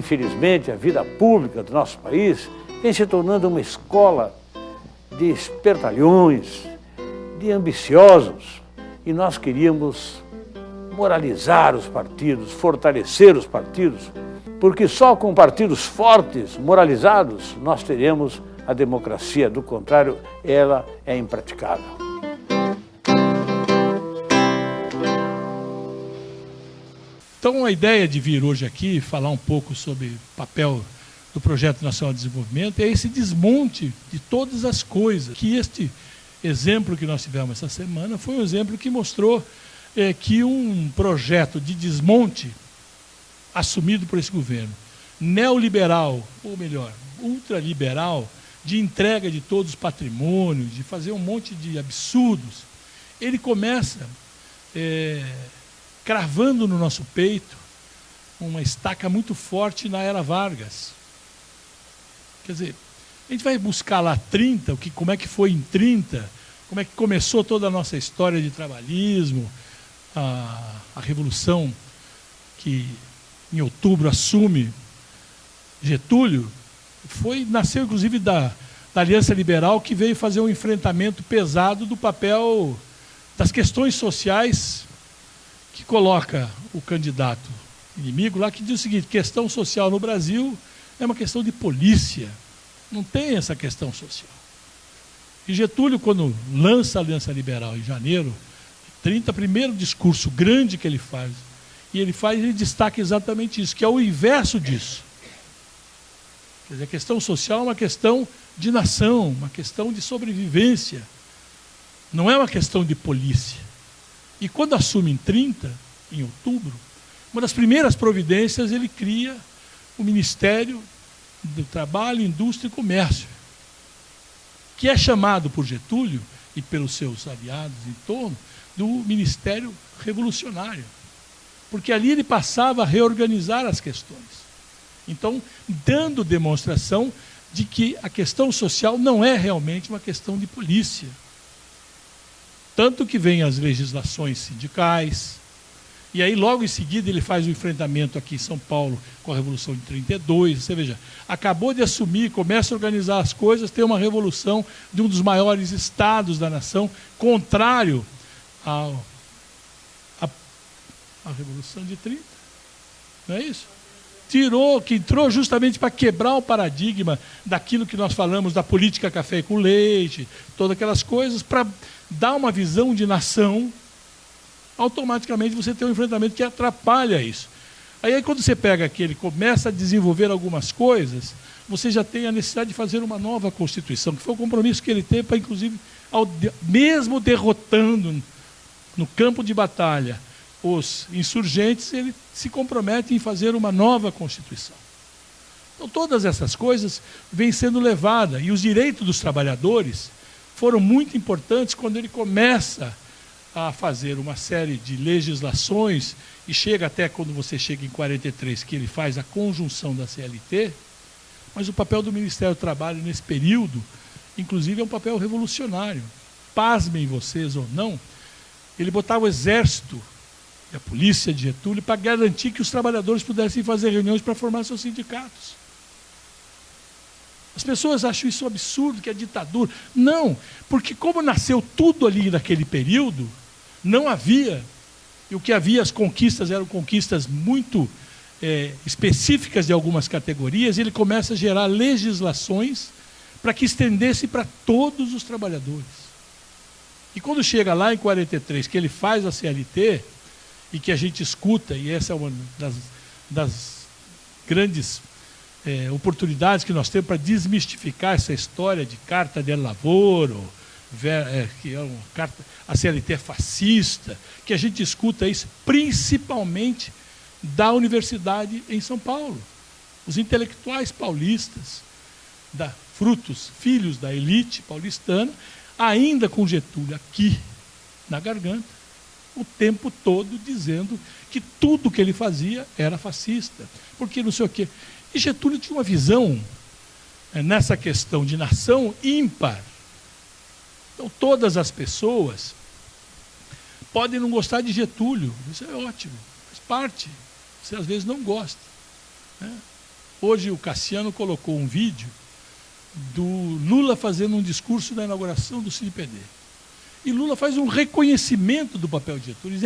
infelizmente, a vida pública do nosso país vem se tornando uma escola de espertalhões, de ambiciosos, e nós queríamos moralizar os partidos, fortalecer os partidos, porque só com partidos fortes, moralizados, nós teremos a democracia. Do contrário, ela é impraticável. Então, a ideia de vir hoje aqui falar um pouco sobre o papel do Projeto Nacional de Desenvolvimento é esse desmonte de todas as coisas. Que este exemplo que nós tivemos essa semana foi um exemplo que mostrou que um projeto de desmonte assumido por esse governo, neoliberal, ou melhor, ultraliberal, de entrega de todos os patrimônios, de fazer um monte de absurdos, ele começa cravando no nosso peito uma estaca muito forte na era Vargas. Quer dizer, a gente vai buscar lá 30, como é que foi em 30, como é que começou toda a nossa história de trabalhismo, a revolução que em outubro assume Getúlio, nasceu inclusive da Aliança Liberal, que veio fazer um enfrentamento pesado do papel das questões sociais, que coloca o candidato inimigo lá, que diz o seguinte: questão social no Brasil é uma questão de polícia, não tem essa questão social. E Getúlio, quando lança a Aliança Liberal em janeiro de 30, primeiro discurso grande que ele faz, ele destaca exatamente isso, que é o inverso disso. Quer dizer, a questão social é uma questão de nação, uma questão de sobrevivência, não é uma questão de polícia. E quando assume em 30, em outubro, uma das primeiras providências, ele cria o Ministério do Trabalho, Indústria e Comércio, que é chamado por Getúlio e pelos seus aliados em torno do Ministério Revolucionário, porque ali ele passava a reorganizar as questões. Então, dando demonstração de que a questão social não é realmente uma questão de polícia. Tanto que vem as legislações sindicais, e aí logo em seguida ele faz o enfrentamento aqui em São Paulo com a Revolução de 32, você veja, acabou de assumir, começa a organizar as coisas, tem uma revolução de um dos maiores estados da nação, contrário à Revolução de 30, não é isso? Que entrou justamente para quebrar o paradigma daquilo que nós falamos da política café com leite, todas aquelas coisas, para dar uma visão de nação. Automaticamente você tem um enfrentamento que atrapalha isso. Aí quando você pega aquele, começa a desenvolver algumas coisas, você já tem a necessidade de fazer uma nova Constituição, que foi o compromisso que ele teve para, inclusive, mesmo derrotando no campo de batalha os insurgentes, ele se compromete em fazer uma nova Constituição. Então todas essas coisas vêm sendo levadas, e os direitos dos trabalhadores foram muito importantes quando ele começa a fazer uma série de legislações, e chega até quando você chega em 43, que ele faz a conjunção da CLT, mas o papel do Ministério do Trabalho nesse período, inclusive, é um papel revolucionário. Pasmem vocês ou não, ele botava o exército e a polícia de Getúlio para garantir que os trabalhadores pudessem fazer reuniões para formar seus sindicatos. As pessoas acham isso um absurdo, que é ditadura. Não, porque como nasceu tudo ali naquele período, não havia, e o que havia, as conquistas eram conquistas muito específicas de algumas categorias, e ele começa a gerar legislações para que estendesse para todos os trabalhadores. E quando chega lá em 43, que ele faz a CLT, e que a gente escuta, e essa é uma das grandes oportunidades que nós temos para desmistificar essa história de Carta del Lavoro, que é uma carta, a CLT é fascista, que a gente escuta isso principalmente da universidade em São Paulo. Os intelectuais paulistas, filhos da elite paulistana, ainda com Getúlio aqui na garganta, o tempo todo dizendo que tudo que ele fazia era fascista, porque não sei o quê. E Getúlio tinha uma visão nessa questão de nação ímpar. Então todas as pessoas podem não gostar de Getúlio, isso é ótimo, faz parte. Você às vezes não gosta, né? Hoje o Cassiano colocou um vídeo do Lula fazendo um discurso na inauguração do CinePD. E Lula faz um reconhecimento do papel de Getúlio,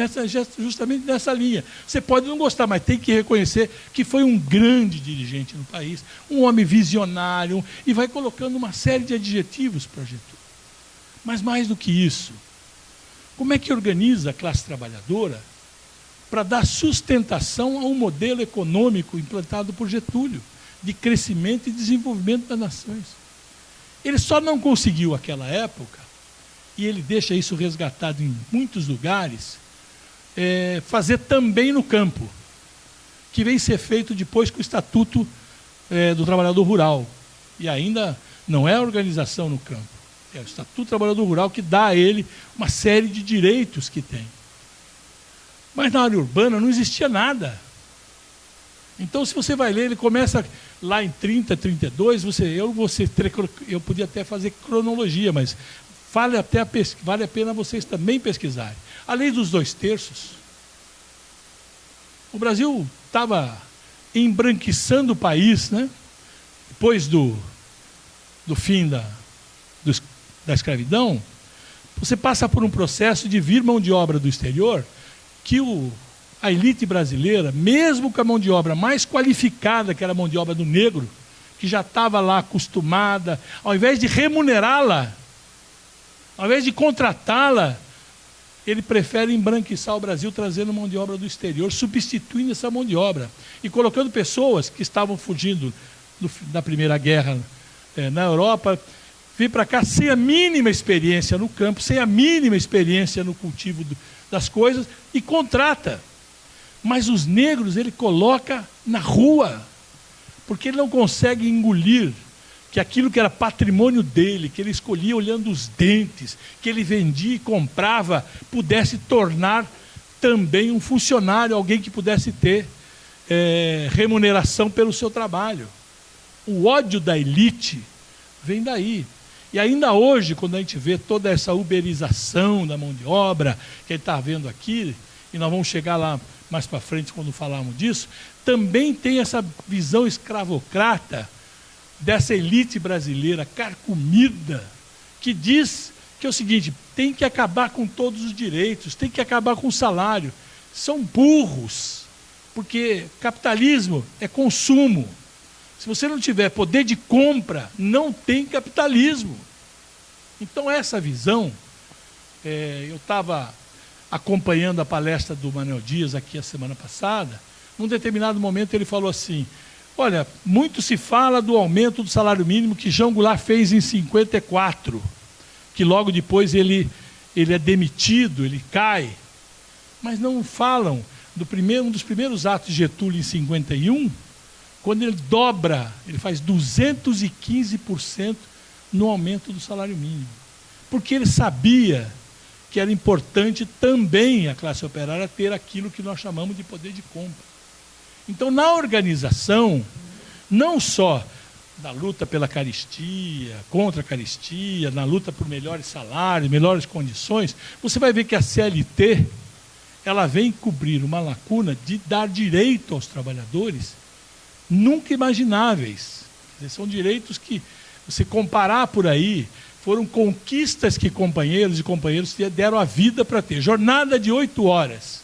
justamente nessa linha. Você pode não gostar, mas tem que reconhecer que foi um grande dirigente no país, um homem visionário, e vai colocando uma série de adjetivos para Getúlio. Mas mais do que isso, como é que organiza a classe trabalhadora para dar sustentação a um modelo econômico implantado por Getúlio, de crescimento e desenvolvimento das nações? Ele só não conseguiu, naquela época, e ele deixa isso resgatado em muitos lugares, fazer também no campo, que vem ser feito depois com o Estatuto do Trabalhador Rural. E ainda não é a organização no campo, é o Estatuto do Trabalhador Rural que dá a ele uma série de direitos que tem. Mas na área urbana não existia nada. Então, se você vai ler, ele começa lá em 30, 32, eu podia até fazer cronologia, mas vale a pena vocês também pesquisarem. A lei dos 2/3. O Brasil estava embranquiçando o país, né? Depois do fim da escravidão. Você passa por um processo de vir mão de obra do exterior, que a elite brasileira, mesmo com a mão de obra mais qualificada, que era a mão de obra do negro, que já estava lá acostumada, ao invés de remunerá-la, ao invés de contratá-la, ele prefere embranquiçar o Brasil trazendo mão de obra do exterior, substituindo essa mão de obra e colocando pessoas que estavam fugindo da Primeira Guerra na Europa, vir para cá sem a mínima experiência no campo, sem a mínima experiência no cultivo das coisas, e contrata. Mas os negros ele coloca na rua, porque ele não consegue engolir que aquilo que era patrimônio dele, que ele escolhia olhando os dentes, que ele vendia e comprava, pudesse tornar também um funcionário, alguém que pudesse ter remuneração pelo seu trabalho. O ódio da elite vem daí. E ainda hoje, quando a gente vê toda essa uberização da mão de obra, que a gente está vendo aqui, e nós vamos chegar lá mais para frente quando falarmos disso, também tem essa visão escravocrata dessa elite brasileira carcomida, que diz que é o seguinte: tem que acabar com todos os direitos, tem que acabar com o salário. São burros, porque capitalismo é consumo. Se você não tiver poder de compra, não tem capitalismo. Então essa visão, eu estava acompanhando a palestra do Manuel Dias aqui a semana passada. Num determinado momento ele falou assim: olha, muito se fala do aumento do salário mínimo que João Goulart fez em 54, que logo depois ele é demitido, ele cai. Mas não falam um dos primeiros atos de Getúlio em 51, quando ele dobra, ele faz 215% no aumento do salário mínimo. Porque ele sabia que era importante também a classe operária ter aquilo que nós chamamos de poder de compra. Então, na organização, não só na luta pela caristia, contra a caristia, na luta por melhores salários, melhores condições, você vai ver que a CLT, ela vem cobrir uma lacuna de dar direito aos trabalhadores nunca imagináveis. São direitos que, você comparar por aí, foram conquistas que companheiros e companheiras deram a vida para ter. Jornada de 8 horas.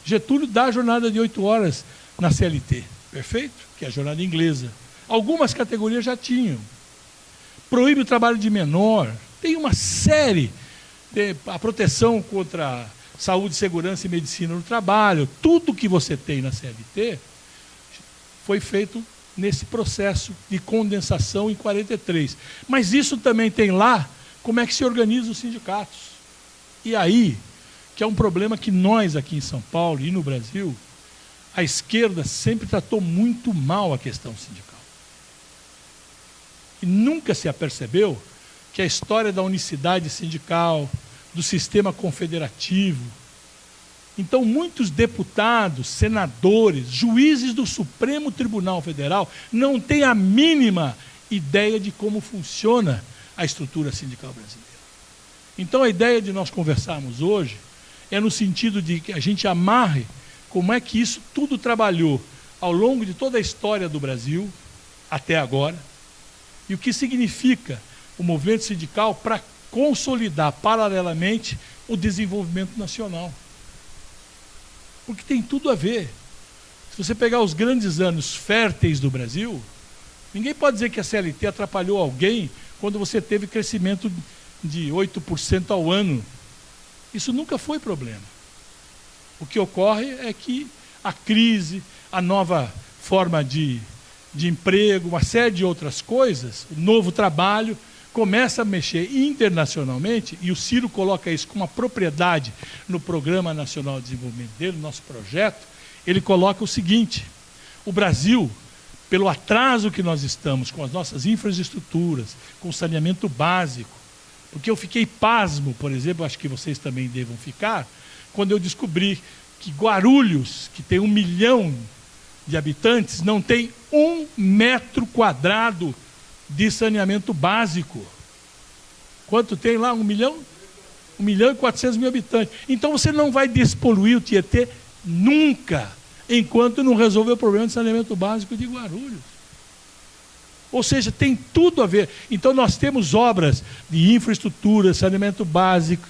Getúlio dá a jornada de 8 horas na CLT, perfeito? Que é a jornada inglesa. Algumas categorias já tinham. Proíbe o trabalho de menor. Tem uma série. A proteção contra saúde, segurança e medicina no trabalho. Tudo que você tem na CLT foi feito nesse processo de condensação em 43. Mas isso também tem lá como é que se organizam os sindicatos. E aí, que é um problema que nós aqui em São Paulo e no Brasil, a esquerda sempre tratou muito mal a questão sindical. E nunca se apercebeu que a história da unicidade sindical, do sistema confederativo. Então, muitos deputados, senadores, juízes do Supremo Tribunal Federal não têm a mínima ideia de como funciona a estrutura sindical brasileira. Então, a ideia de nós conversarmos hoje é no sentido de que a gente amarre como é que isso tudo trabalhou ao longo de toda a história do Brasil, até agora, e o que significa o movimento sindical para consolidar paralelamente o desenvolvimento nacional. Porque tem tudo a ver. Se você pegar os grandes anos férteis do Brasil, ninguém pode dizer que a CLT atrapalhou alguém quando você teve crescimento de 8% ao ano. Isso nunca foi problema. O que ocorre é que a crise, a nova forma de emprego, uma série de outras coisas, o novo trabalho, começa a mexer internacionalmente, e o Ciro coloca isso com uma propriedade no Programa Nacional de Desenvolvimento dele, no nosso projeto. Ele coloca o seguinte: o Brasil, pelo atraso que nós estamos com as nossas infraestruturas, com o saneamento básico, porque eu fiquei pasmo, por exemplo, acho que vocês também devam ficar, quando eu descobri que Guarulhos, que tem 1 milhão de habitantes, não tem 1 metro quadrado de saneamento básico. Quanto tem lá? 1 milhão? 1 milhão e 400 mil habitantes. Então você não vai despoluir o Tietê nunca, enquanto não resolver o problema de saneamento básico de Guarulhos. Ou seja, tem tudo a ver. Então nós temos obras de infraestrutura, saneamento básico,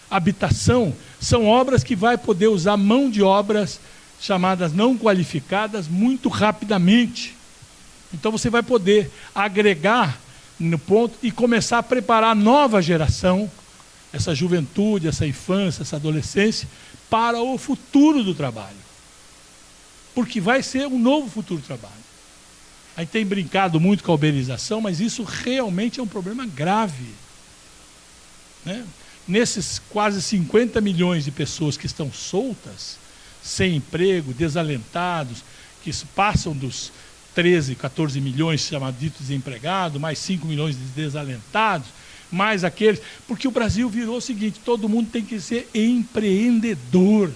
habitação, são obras que vai poder usar mão de obras chamadas não qualificadas muito rapidamente. Então você vai poder agregar no ponto e começar a preparar a nova geração, essa juventude, essa infância, essa adolescência, para o futuro do trabalho. Porque vai ser um novo futuro do trabalho. A gente tem brincado muito com a uberização, mas isso realmente é um problema grave. Né? Nesses quase 50 milhões de pessoas que estão soltas, sem emprego, desalentados, que passam dos 13, 14 milhões chamados ditos desempregados, mais 5 milhões de desalentados, mais aqueles... Porque o Brasil virou o seguinte: todo mundo tem que ser empreendedor.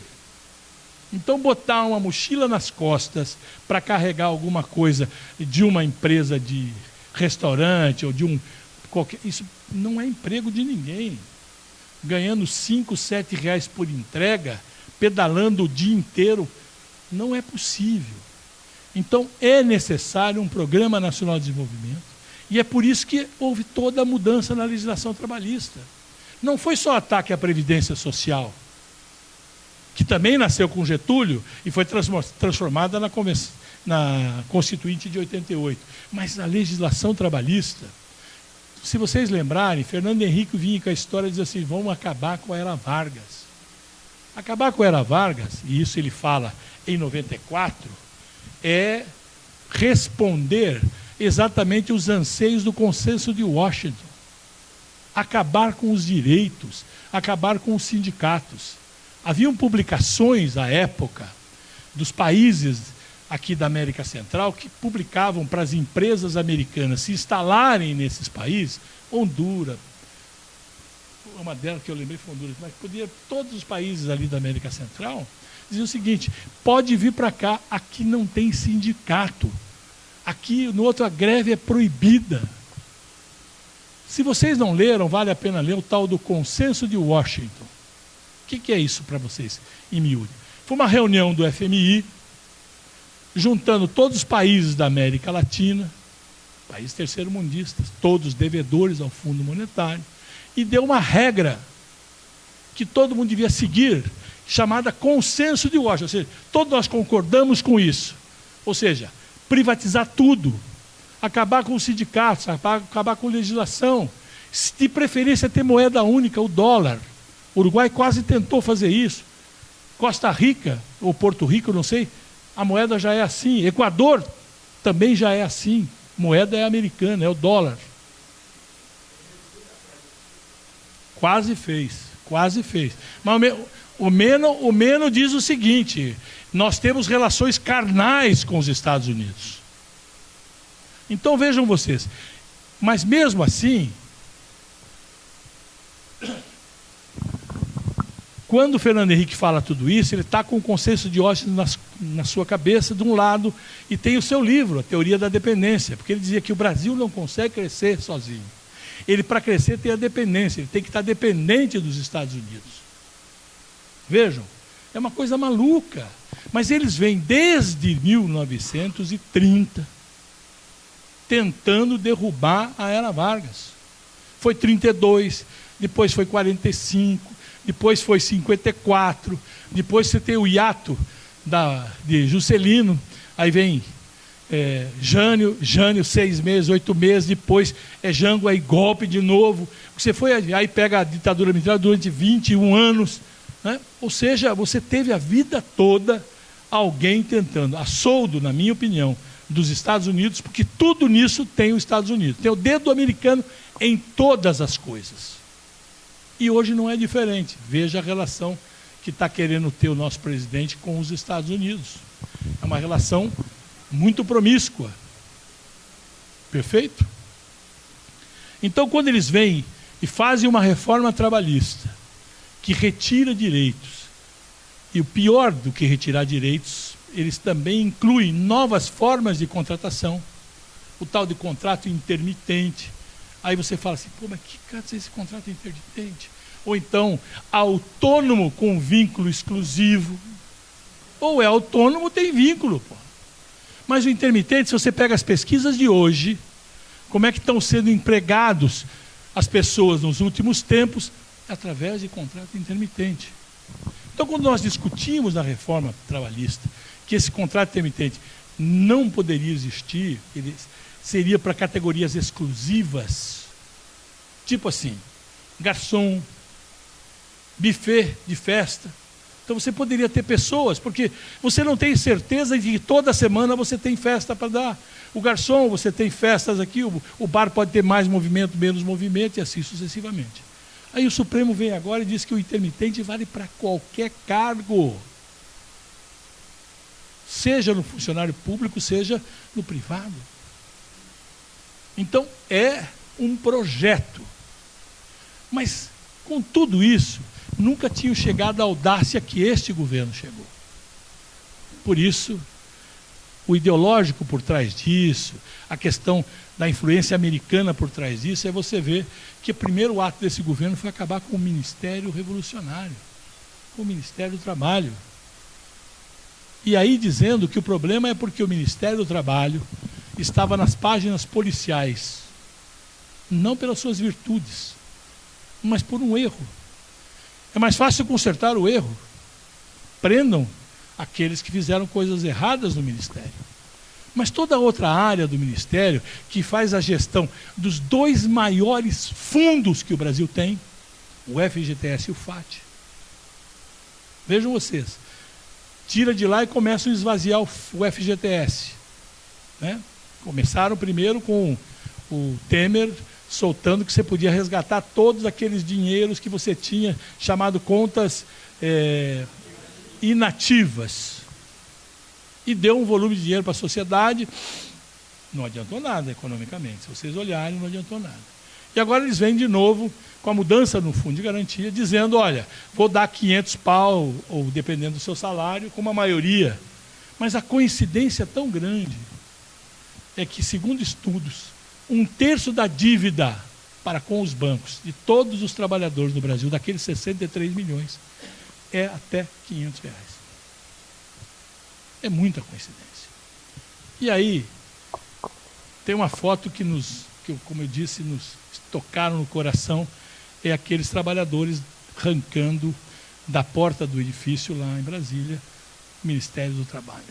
Então botar uma mochila nas costas para carregar alguma coisa de uma empresa de restaurante ou de um... Isso não é emprego de ninguém. Ganhando 5, 7 reais por entrega, pedalando o dia inteiro, não é possível. Então, é necessário um Programa Nacional de Desenvolvimento, e é por isso que houve toda a mudança na legislação trabalhista. Não foi só ataque à Previdência Social, que também nasceu com Getúlio e foi transformada na Constituinte de 88, mas a legislação trabalhista. Se vocês lembrarem, Fernando Henrique vinha com a história e dizia assim: vamos acabar com a Era Vargas. Acabar com a Era Vargas, e isso ele fala em 94, é responder exatamente os anseios do consenso de Washington. Acabar com os direitos, acabar com os sindicatos. Haviam publicações à época dos países aqui da América Central que publicavam para as empresas americanas se instalarem nesses países, Honduras, uma delas que eu lembrei foi Honduras, mas podia, todos os países ali da América Central, diziam o seguinte: pode vir para cá, aqui não tem sindicato, aqui no outro a greve é proibida. Se vocês não leram, vale a pena ler o tal do Consenso de Washington. O que é isso para vocês, em miúdo? Foi uma reunião do FMI, juntando todos os países da América Latina, países terceiro-mundistas, todos devedores ao Fundo Monetário, e deu uma regra que todo mundo devia seguir, chamada Consenso de Washington. Ou seja, todos nós concordamos com isso. Ou seja, privatizar tudo, acabar com os sindicatos, acabar com a legislação, de preferência ter moeda única, o dólar. O Uruguai quase tentou fazer isso. Costa Rica, ou Porto Rico, não sei, a moeda já é assim. Equador também já é assim. Moeda é americana, é o dólar. Quase fez, quase fez. Mas o Meno diz o seguinte: nós temos relações carnais com os Estados Unidos. Então vejam vocês, mas mesmo assim, quando o Fernando Henrique fala tudo isso, ele está com o consenso de Washington na sua cabeça, de um lado, e tem o seu livro, A Teoria da Dependência, porque ele dizia que o Brasil não consegue crescer sozinho. Ele, para crescer, tem a dependência, ele tem que estar dependente dos Estados Unidos. Vejam, é uma coisa maluca. Mas eles vêm desde 1930 tentando derrubar a Era Vargas. Foi 32, depois foi 45, depois foi 54, depois você tem o hiato de Juscelino, aí vem Jânio, 6 meses, 8 meses, depois Jango, aí golpe de novo. Você foi, aí pega a ditadura militar durante 21 anos, né? Ou seja, você teve a vida toda alguém tentando, a soldo, na minha opinião, dos Estados Unidos, porque tudo nisso tem os Estados Unidos. Tem o dedo americano em todas as coisas. E hoje não é diferente. Veja a relação que está querendo ter o nosso presidente com os Estados Unidos. É uma relação muito promíscua. Perfeito? Então, quando eles vêm e fazem uma reforma trabalhista que retira direitos, e o pior do que retirar direitos, eles também incluem novas formas de contratação, o tal de contrato intermitente. Aí você fala assim, pô, mas que cara é esse contrato intermitente? Ou então, autônomo com vínculo exclusivo. Ou é autônomo, tem vínculo, pô. Mas o intermitente, se você pega as pesquisas de hoje, como é que estão sendo empregados as pessoas nos últimos tempos? Através de contrato intermitente. Então, quando nós discutimos na reforma trabalhista que esse contrato intermitente não poderia existir, ele seria para categorias exclusivas, tipo assim, garçom, buffet de festa. Então você poderia ter pessoas, porque você não tem certeza de que toda semana você tem festa para dar. O garçom, você tem festas aqui, o bar pode ter mais movimento, menos movimento, e assim sucessivamente. Aí o Supremo vem agora e diz que o intermitente vale para qualquer cargo. Seja no funcionário público, seja no privado. Então, é um projeto. Mas, com tudo isso, nunca tinha chegado a audácia que este governo chegou. Por isso, o ideológico por trás disso, a questão da influência americana por trás disso, é você ver que o primeiro ato desse governo foi acabar com o Ministério Revolucionário, com o Ministério do Trabalho. E aí dizendo que o problema é porque o Ministério do Trabalho estava nas páginas policiais, não pelas suas virtudes, mas por um erro. É mais fácil consertar o erro. Prendam aqueles que fizeram coisas erradas no Ministério. Mas toda outra área do Ministério que faz a gestão dos 2 maiores fundos que o Brasil tem, o FGTS e o FAT. Vejam vocês, tira de lá e começam a esvaziar o FGTS. Né? Começaram primeiro com o Temer soltando que você podia resgatar todos aqueles dinheiros que você tinha chamado contas inativas. E deu um volume de dinheiro para a sociedade, não adiantou nada economicamente. Se vocês olharem, não adiantou nada. E agora eles vêm de novo com a mudança no fundo de garantia, dizendo, olha, vou dar 500 pau, ou dependendo do seu salário, como a maioria. Mas a coincidência é tão grande, é que, segundo estudos, 1/3 da dívida para com os bancos de todos os trabalhadores do Brasil, daqueles 63 milhões, é até R$500. É muita coincidência. E aí, tem uma foto que como eu disse, nos tocaram no coração, é aqueles trabalhadores arrancando da porta do edifício lá em Brasília, Ministério do Trabalho.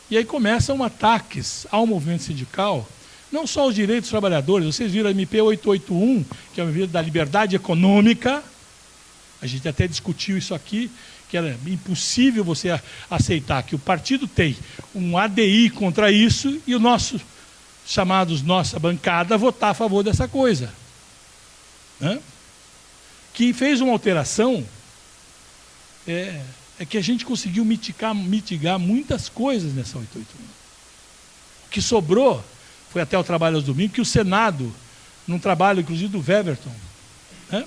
E aí começam ataques ao movimento sindical, não só aos direitos dos trabalhadores. Vocês viram a MP 881, que é a medida da liberdade econômica, a gente até discutiu isso aqui, que era impossível você aceitar que o partido tem um ADI contra isso e o nossa bancada votar a favor dessa coisa. Né? Que fez uma alteração, é que a gente conseguiu mitigar muitas coisas nessa 881. O que sobrou foi até o trabalho aos domingos, que o Senado, num trabalho inclusive do Weverton, né?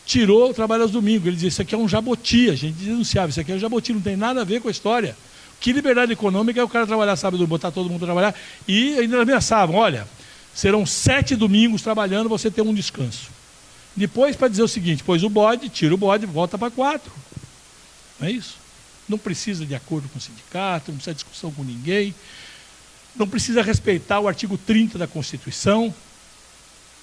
Tirou o trabalho aos domingos. Ele disse, isso aqui é um jaboti, a gente denunciava, isso aqui é um jaboti, não tem nada a ver com a história. Que liberdade econômica é o cara trabalhar sábado, botar todo mundo a trabalhar, e ainda ameaçavam, olha, serão 7 domingos trabalhando, você tem um descanso. Depois, para dizer o seguinte, pois o bode, tira o bode, volta para 4. Não é isso? Não precisa de acordo com o sindicato, não precisa de discussão com ninguém, não precisa respeitar o artigo 30 da Constituição.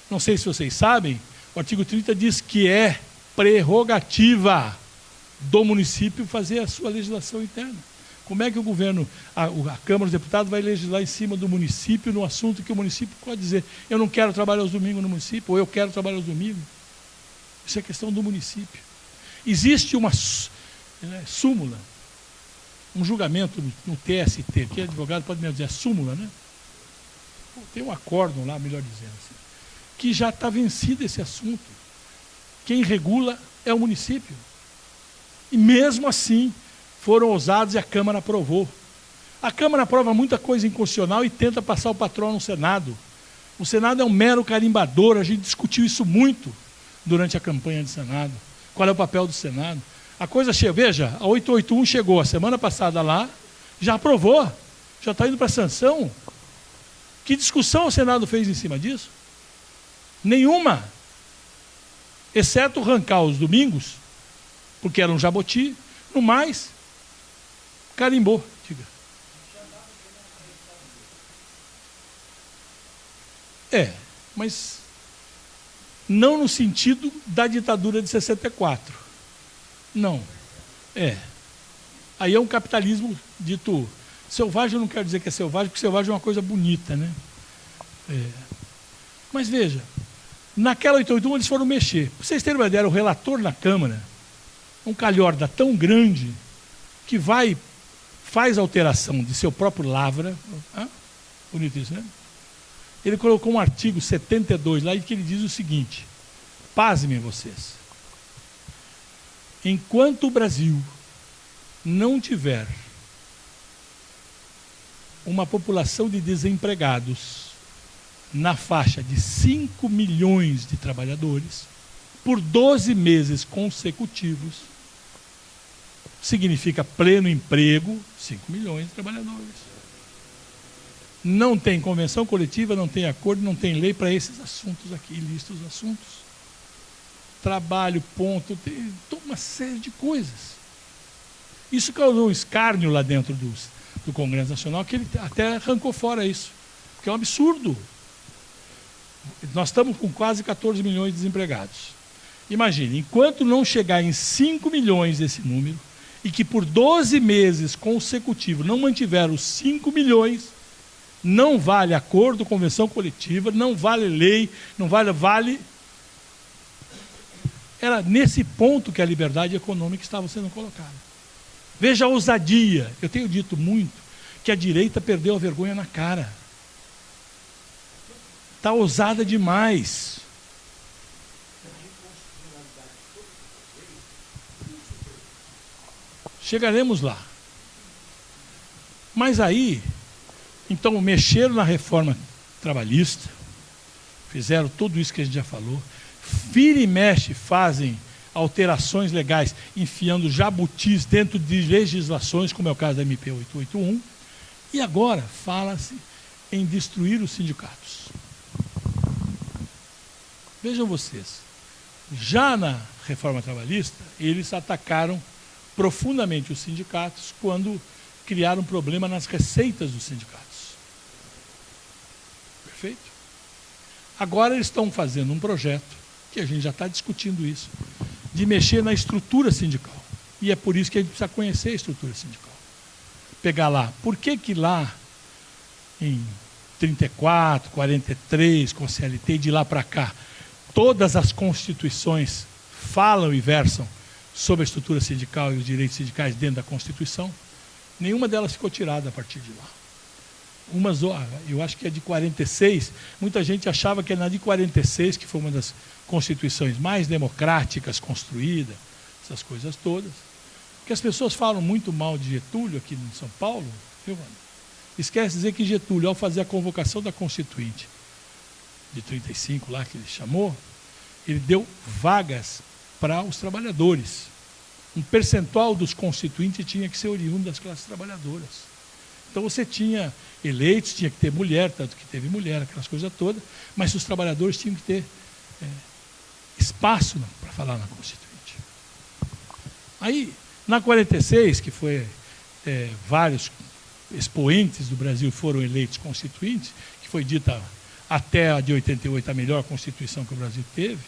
Não sei se vocês sabem, o artigo 30 diz que é prerrogativa do município fazer a sua legislação interna. Como é que o governo, a Câmara dos Deputados vai legislar em cima do município no assunto que o município pode dizer: eu não quero trabalhar aos domingos no município, ou eu quero trabalhar aos domingos? Isso é questão do município. Existe uma súmula, um julgamento no TST, que advogado pode me dizer, súmula, né? Tem um acórdão lá, melhor dizendo assim, que já está vencido esse assunto. Quem regula é o município. E mesmo assim, foram ousados e a Câmara aprovou. A Câmara aprova muita coisa inconstitucional e tenta passar o patrão no Senado. O Senado é um mero carimbador, a gente discutiu isso muito durante a campanha de Senado. Qual é o papel do Senado? A coisa chega, veja, a 881 chegou a semana passada lá, já aprovou, já está indo para a sanção. Que discussão o Senado fez em cima disso? Nenhuma. Exceto arrancar os domingos, porque era um jaboti, no mais, carimbou. Diga. Mas não no sentido da ditadura de 64. Não. Aí é um capitalismo dito selvagem. Eu não quero dizer que é selvagem, porque selvagem é uma coisa bonita, né? Mas veja, naquela 881 eles foram mexer. Para vocês terem uma ideia, o relator na Câmara, um calhorda tão grande, que faz alteração de seu próprio lavra. Bonito isso, né? Ele colocou um artigo 72 lá, em que ele diz o seguinte: pasmem vocês, enquanto o Brasil não tiver uma população de desempregados na faixa de 5 milhões de trabalhadores, por 12 meses consecutivos, significa pleno emprego, 5 milhões de trabalhadores. Não tem convenção coletiva, não tem acordo, não tem lei para esses assuntos aqui, lista os assuntos. Trabalho, ponto, tem uma série de coisas. Isso causou um escárnio lá dentro do Congresso Nacional, que ele até arrancou fora isso, porque é um absurdo. Nós estamos com quase 14 milhões de desempregados. Imagine, enquanto não chegar em 5 milhões esse número, e que por 12 meses consecutivos não mantiver os 5 milhões, não vale acordo, convenção coletiva, não vale lei, não vale... Era nesse ponto que a liberdade econômica estava sendo colocada. Veja a ousadia. Eu tenho dito muito que a direita perdeu a vergonha na cara. Está ousada demais. Chegaremos lá. Mas aí, então, mexeram na reforma trabalhista, fizeram tudo isso que a gente já falou, vira e mexe fazem alterações legais, enfiando jabutis dentro de legislações, como é o caso da MP 881, e agora fala-se em destruir os sindicatos. Vejam vocês, já na reforma trabalhista, eles atacaram profundamente os sindicatos quando criaram um problema nas receitas dos sindicatos. Perfeito? Agora eles estão fazendo um projeto, que a gente já está discutindo isso, de mexer na estrutura sindical. E é por isso que a gente precisa conhecer a estrutura sindical. Pegar lá, por que lá em 34, 43, com a CLT, de lá para cá, todas as constituições falam e versam sobre a estrutura sindical e os direitos sindicais dentro da Constituição? Nenhuma delas ficou tirada a partir de lá. Umas, eu acho que é de 46, muita gente achava que é na de 46, que foi uma das constituições mais democráticas construídas, essas coisas todas. Porque as pessoas falam muito mal de Getúlio aqui em São Paulo, viu, mano? Esquece de dizer que Getúlio, ao fazer a convocação da Constituinte de 35 lá que ele chamou, ele deu vagas para os trabalhadores. Um percentual dos constituintes tinha que ser oriundo das classes trabalhadoras. Então você tinha eleitos, tinha que ter mulher, tanto que teve mulher, aquelas coisas todas, mas os trabalhadores tinham que ter espaço para falar na Constituinte. Aí Na 46, que foi vários expoentes do Brasil foram eleitos constituintes, que foi dita até a de 88 a melhor Constituição que o Brasil teve,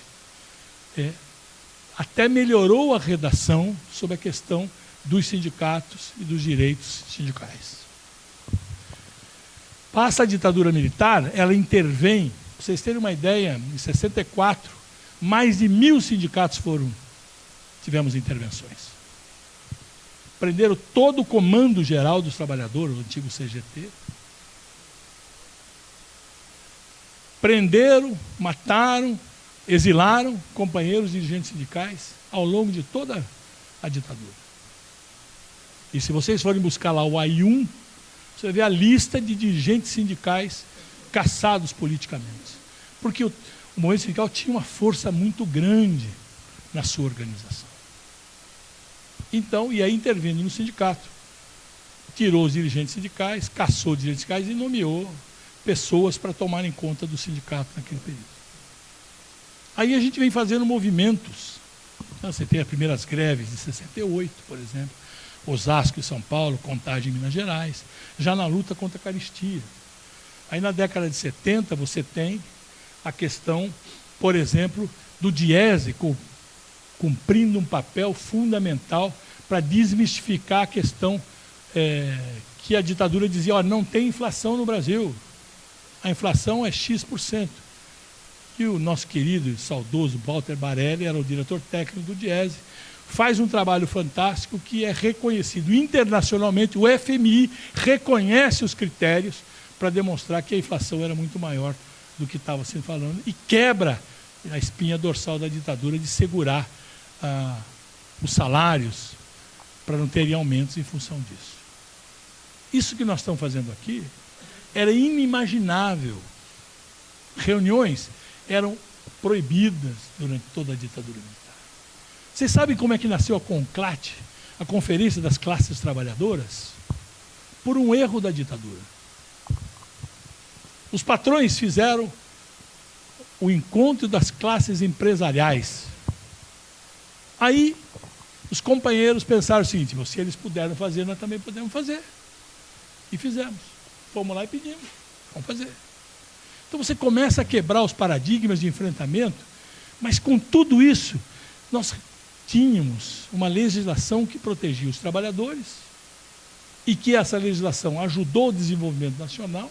até melhorou a redação sobre a questão dos sindicatos e dos direitos sindicais. Passa a ditadura militar, ela intervém, para vocês terem uma ideia, em 64, mais de 1.000 sindicatos tivemos intervenções. Prenderam todo o comando geral dos trabalhadores, o antigo CGT. Prenderam, mataram, exilaram companheiros dirigentes sindicais ao longo de toda a ditadura. E se vocês forem buscar lá o AI1, você vai ver a lista de dirigentes sindicais caçados politicamente. Porque o movimento sindical tinha uma força muito grande na sua organização. Então, e aí intervindo no sindicato, tirou os dirigentes sindicais, caçou os dirigentes sindicais e nomeou pessoas para tomarem conta do sindicato naquele período. Aí a gente vem fazendo movimentos. Então, você tem as primeiras greves de 68, por exemplo, Osasco e São Paulo, Contagem em Minas Gerais, já na luta contra a caristia. Aí na década de 70 você tem a questão, por exemplo, do Diese cumprindo um papel fundamental para desmistificar a questão que a ditadura dizia, ó, não tem inflação no Brasil, a inflação é X%. E o nosso querido e saudoso Walter Barelli era o diretor técnico do Diese, faz um trabalho fantástico que é reconhecido internacionalmente, o FMI reconhece os critérios para demonstrar que a inflação era muito maior do que estava sendo falando e quebra a espinha dorsal da ditadura de segurar os salários para não terem aumentos em função disso. Isso que nós estamos fazendo aqui era inimaginável. Reuniões eram proibidas durante toda a ditadura militar. Vocês sabem como é que nasceu a CONCLAT, a Conferência das Classes Trabalhadoras? Por um erro da ditadura. Os patrões fizeram o encontro das classes empresariais. Aí, os companheiros pensaram o seguinte, se eles puderam fazer, nós também podemos fazer. E fizemos. Fomos lá e pedimos. Vamos fazer. Então você começa a quebrar os paradigmas de enfrentamento, mas com tudo isso, nós tínhamos uma legislação que protegia os trabalhadores e que essa legislação ajudou o desenvolvimento nacional.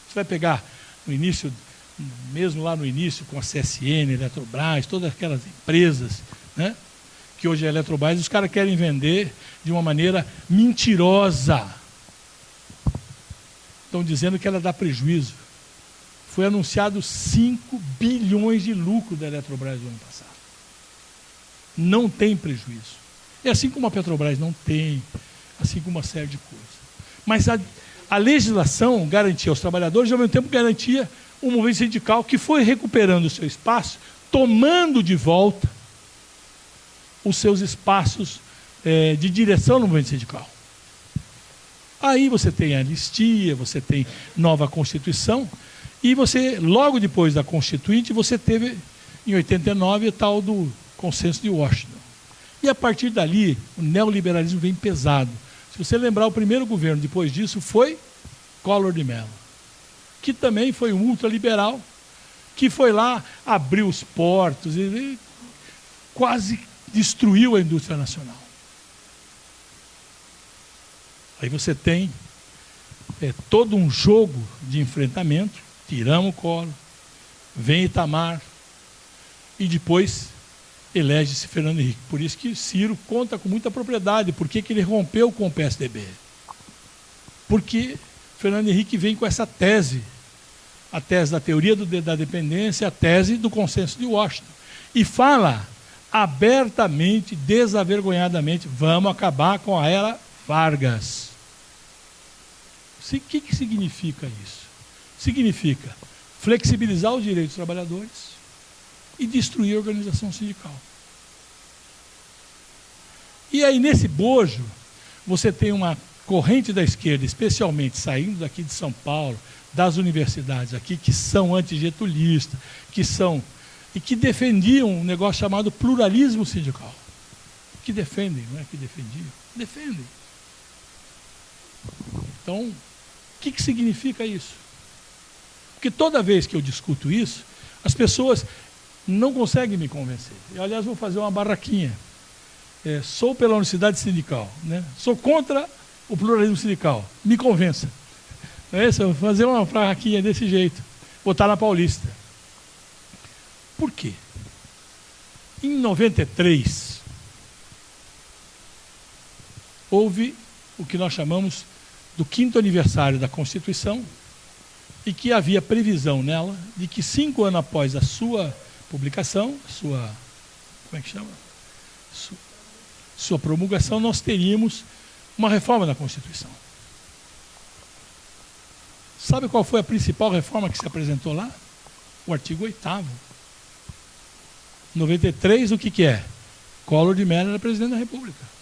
Você vai pegar no início, mesmo lá no início, com a CSN, Eletrobras, todas aquelas empresas, né, que hoje é a Eletrobras, os caras querem vender de uma maneira mentirosa. Estão dizendo que ela dá prejuízo. Foi anunciado 5 bilhões de lucro da Eletrobras no ano passado. Não tem prejuízo. É assim como a Petrobras não tem, assim como uma série de coisas. Mas a legislação garantia aos trabalhadores e ao mesmo tempo garantia o movimento sindical que foi recuperando o seu espaço, tomando de volta os seus espaços de direção no movimento sindical. Aí você tem a anistia, você tem nova Constituição, e você, logo depois da Constituinte, você teve, em 89, o tal do Consenso de Washington. E a partir dali, o neoliberalismo vem pesado. Se você lembrar, o primeiro governo depois disso foi Collor de Mello, que também foi um ultraliberal, que foi lá, abriu os portos e quase destruiu a indústria nacional. Aí você tem todo um jogo de enfrentamento, tiramos o Collor, vem Itamar, e depois elege-se Fernando Henrique. Por isso que Ciro conta com muita propriedade. Por que ele rompeu com o PSDB? Porque Fernando Henrique vem com essa tese, a tese da teoria da dependência, a tese do consenso de Washington. E fala abertamente, desavergonhadamente, vamos acabar com a era Vargas. O que significa isso? Significa flexibilizar os direitos dos trabalhadores e destruir a organização sindical. E aí, nesse bojo, você tem uma corrente da esquerda, especialmente saindo daqui de São Paulo, das universidades aqui, que são antigetulistas, e que defendiam um negócio chamado pluralismo sindical, que defendem, não é que defendiam, defendem. Então, o que significa isso? Porque toda vez que eu discuto isso, as pessoas não conseguem me convencer. Eu, aliás, vou fazer uma barraquinha. Sou pela unicidade sindical, né? Sou contra o pluralismo sindical. Me convença. Não é isso? Eu vou fazer uma barraquinha desse jeito. Botar na Paulista. Por quê? Em 93, houve o que nós chamamos do 5º aniversário da Constituição, e que havia previsão nela de que 5 anos após a sua publicação, sua promulgação, nós teríamos uma reforma da Constituição. Sabe qual foi a principal reforma que se apresentou lá? O artigo 8º. 93, o que é? Collor de Mello era presidente da República.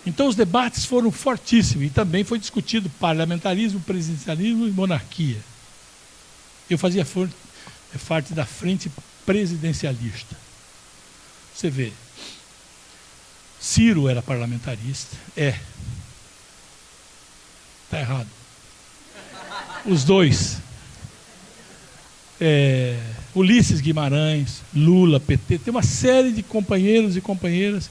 Então os debates foram fortíssimos e também foi discutido parlamentarismo, presidencialismo e monarquia. Eu fazia parte da frente presidencialista. Você vê, Ciro era parlamentarista, está errado. Os dois. Ulisses Guimarães, Lula, PT, tem uma série de companheiros e companheiras,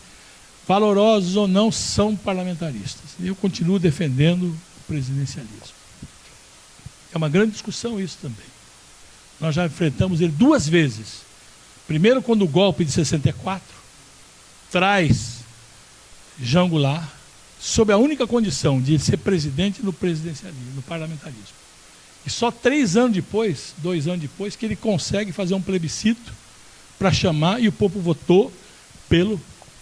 valorosos ou não, são parlamentaristas. E eu continuo defendendo o presidencialismo. É uma grande discussão isso também. Nós já enfrentamos ele 2 vezes. Primeiro, quando o golpe de 64 traz Jean Goulart, sob a única condição de ser presidente no presidencialismo, no parlamentarismo. E só 2 anos depois, que ele consegue fazer um plebiscito para chamar, e o povo votou pelo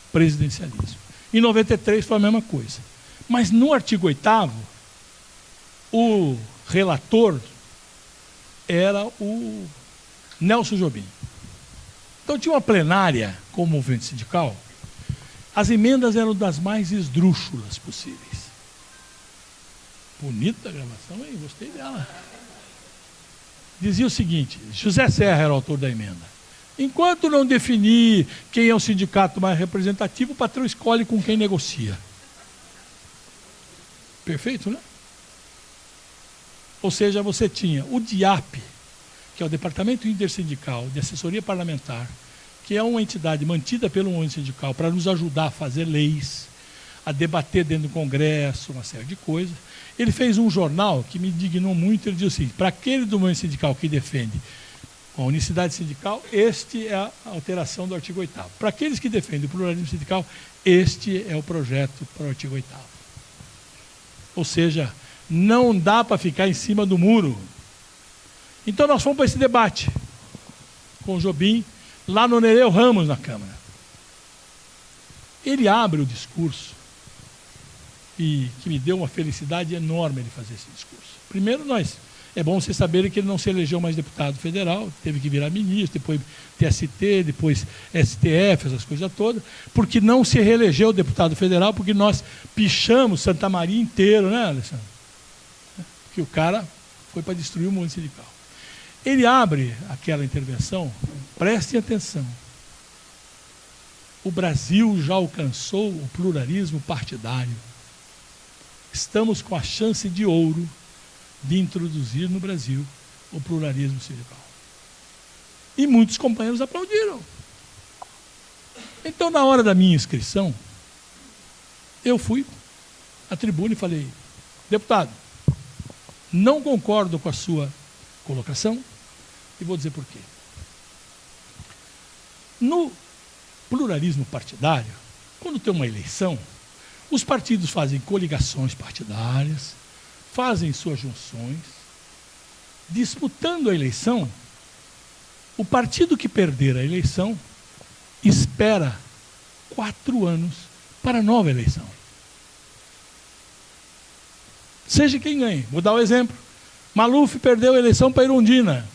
presidencialismo. Em 93 foi a mesma coisa. Mas no artigo 8º, o relator era o Nelson Jobim. Então tinha uma plenária com o movimento sindical, as emendas eram das mais esdrúxulas possíveis. Bonita a gravação, hein? Gostei dela. Dizia o seguinte, José Serra era o autor da emenda: enquanto não definir quem é o sindicato mais representativo, o patrão escolhe com quem negocia. Perfeito, né? Ou seja, você tinha o DIAP, que é o Departamento Intersindical de Assessoria Parlamentar, que é uma entidade mantida pelo movimento sindical para nos ajudar a fazer leis, a debater dentro do Congresso, uma série de coisas. Ele fez um jornal que me indignou muito. Ele disse assim: para aquele do movimento sindical que defende a unicidade sindical, este é a alteração do artigo 8º. Para aqueles que defendem o pluralismo sindical, este é o projeto para o artigo 8º. Ou seja, não dá para ficar em cima do muro. Então nós fomos para esse debate com o Jobim, lá no Nereu Ramos, na Câmara. Ele abre o discurso, e que me deu uma felicidade enorme ele fazer esse discurso. Primeiro, é bom vocês saberem que ele não se elegeu mais deputado federal, teve que virar ministro, depois TST, depois STF, essas coisas todas, porque não se reelegeu deputado federal, porque nós pichamos Santa Maria inteiro, né, Alessandro? Porque o cara foi para destruir o movimento sindical. Ele abre aquela intervenção, prestem atenção. O Brasil já alcançou o pluralismo partidário. Estamos com a chance de ouro de introduzir no Brasil o pluralismo sindical. E muitos companheiros aplaudiram. Então, na hora da minha inscrição, eu fui à tribuna e falei: deputado, não concordo com a sua colocação, e vou dizer por quê. No pluralismo partidário, quando tem uma eleição, os partidos fazem coligações partidárias, fazem suas junções. Disputando a eleição, o partido que perder a eleição espera 4 anos para a nova eleição. Seja quem ganhe. Vou dar um exemplo. Maluf perdeu a eleição para a Erundina.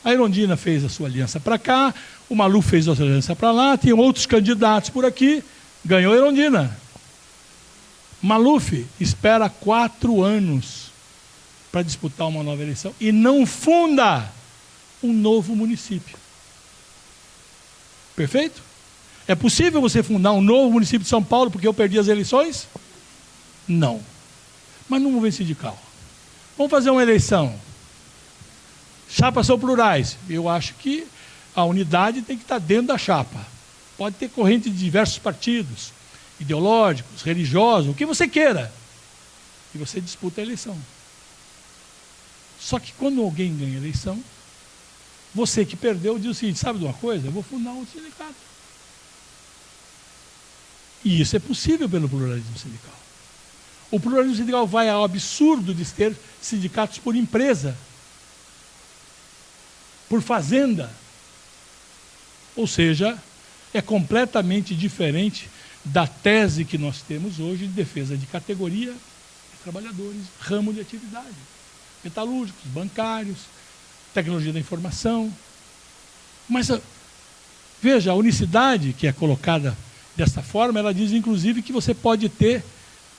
A Erundina fez a sua aliança para cá, o Maluf fez a sua aliança para lá, tinha outros candidatos por aqui, ganhou a Erundina. Maluf espera 4 anos para disputar uma nova eleição e não funda um novo município. Perfeito? É possível você fundar um novo município de São Paulo porque eu perdi as eleições? Não. Mas no movimento sindical. Vamos fazer uma eleição. Chapas são plurais. Eu acho que a unidade tem que estar dentro da chapa. Pode ter corrente de diversos partidos, ideológicos, religiosos, o que você queira. E você disputa a eleição. Só que quando alguém ganha a eleição, você que perdeu diz o seguinte, sabe de uma coisa? Eu vou fundar um sindicato. E isso é possível pelo pluralismo sindical. O pluralismo sindical vai ao absurdo de ter sindicatos por empresa, por fazenda. Ou seja, é completamente diferente da tese que nós temos hoje de defesa de categoria de trabalhadores, ramo de atividade, metalúrgicos, bancários, tecnologia da informação. Mas, veja, a unicidade que é colocada dessa forma, ela diz inclusive que você pode ter